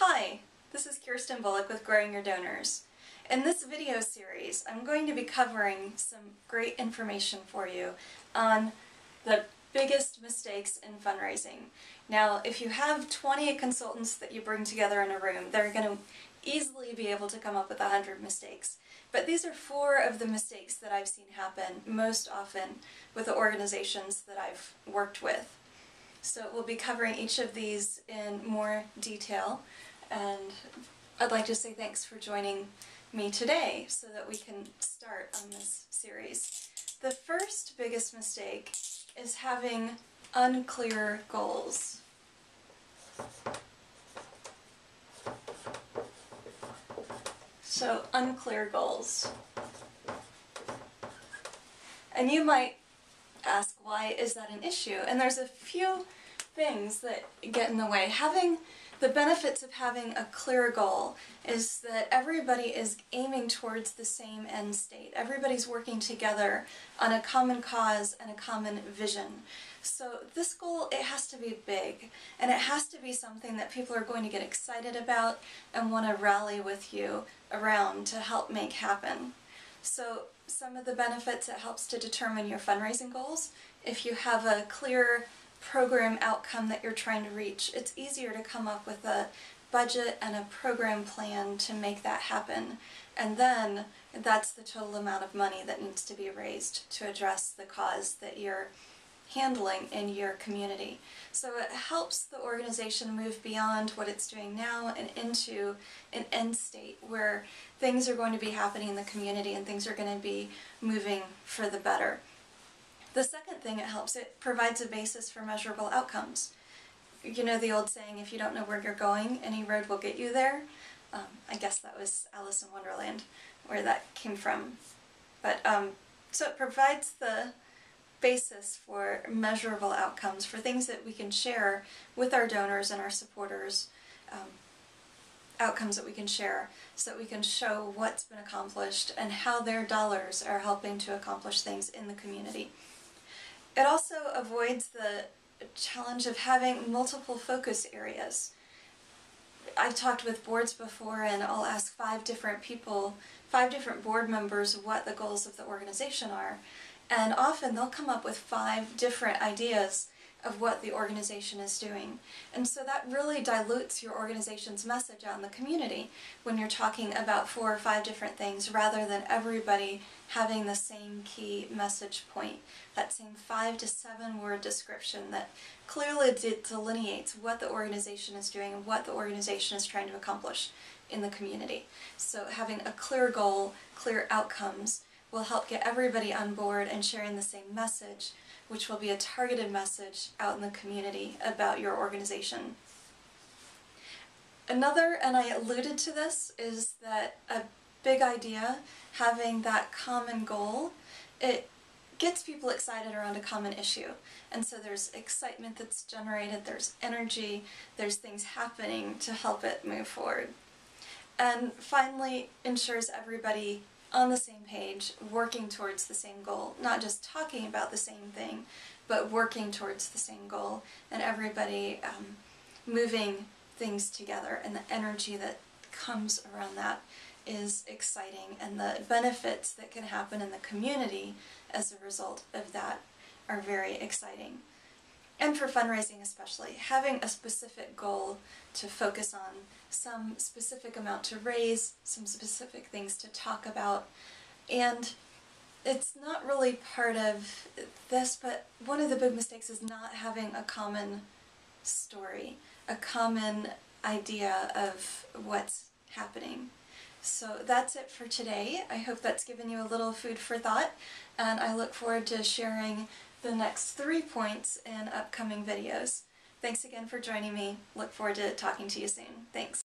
Hi, this is Kirsten Bullock with Growing Your Donors. In this video series, I'm going to be covering some great information for you on the biggest mistakes in fundraising. Now, if you have 20 consultants that you bring together in a room, they're going to easily be able to come up with 100 mistakes. But these are 4 of the mistakes that I've seen happen most often with the organizations that I've worked with. So we'll be covering each of these in more detail, and I'd like to say thanks for joining me today so that we can start on this series. The first biggest mistake is having unclear goals. So, unclear goals. And you might ask, why is that an issue? And there's a few things that get in the way. The benefits of having a clear goal is that everybody is aiming towards the same end state. Everybody's working together on a common cause and a common vision. So this goal, it has to be big, and it has to be something that people are going to get excited about and want to rally with you around to help make happen. So some of the benefits, it helps to determine your fundraising goals. If you have a clear program outcome that you're trying to reach, it's easier to come up with a budget and a program plan to make that happen. And then that's the total amount of money that needs to be raised to address the cause that you're handling in your community. So it helps the organization move beyond what it's doing now and into an end state where things are going to be happening in the community and things are going to be moving for the better. The second thing it helps, it provides a basis for measurable outcomes. You know the old saying, if you don't know where you're going, any road will get you there? I guess that was Alice in Wonderland, where that came from. But so it provides the basis for measurable outcomes, for things that we can share with our donors and our supporters, outcomes that we can share so that we can show what's been accomplished and how their dollars are helping to accomplish things in the community. It also avoids the challenge of having multiple focus areas. I've talked with boards before, and I'll ask 5 different people, 5 different board members, what the goals of the organization are. And often they'll come up with 5 different ideas of what the organization is doing. And so that really dilutes your organization's message out in the community when you're talking about 4 or 5 different things rather than everybody having the same key message point, that same 5 to 7 word description that clearly delineates what the organization is doing and what the organization is trying to accomplish in the community. So having a clear goal, clear outcomes, will help get everybody on board and sharing the same message, which will be a targeted message out in the community about your organization. Another, and I alluded to this, is that a big idea, having that common goal, it gets people excited around a common issue. And so there's excitement that's generated, there's energy, there's things happening to help it move forward. And finally, ensures everybody on the same page, working towards the same goal, not just talking about the same thing, but working towards the same goal, and everybody moving things together, and the energy that comes around that is exciting, and the benefits that can happen in the community as a result of that are very exciting. And for fundraising especially, having a specific goal to focus on, some specific amount to raise, some specific things to talk about. And it's not really part of this, but one of the big mistakes is not having a common story, a common idea of what's happening. So that's it for today. I hope that's given you a little food for thought, and I look forward to sharing the next 3 points in upcoming videos. Thanks again for joining me. Look forward to talking to you soon. Thanks.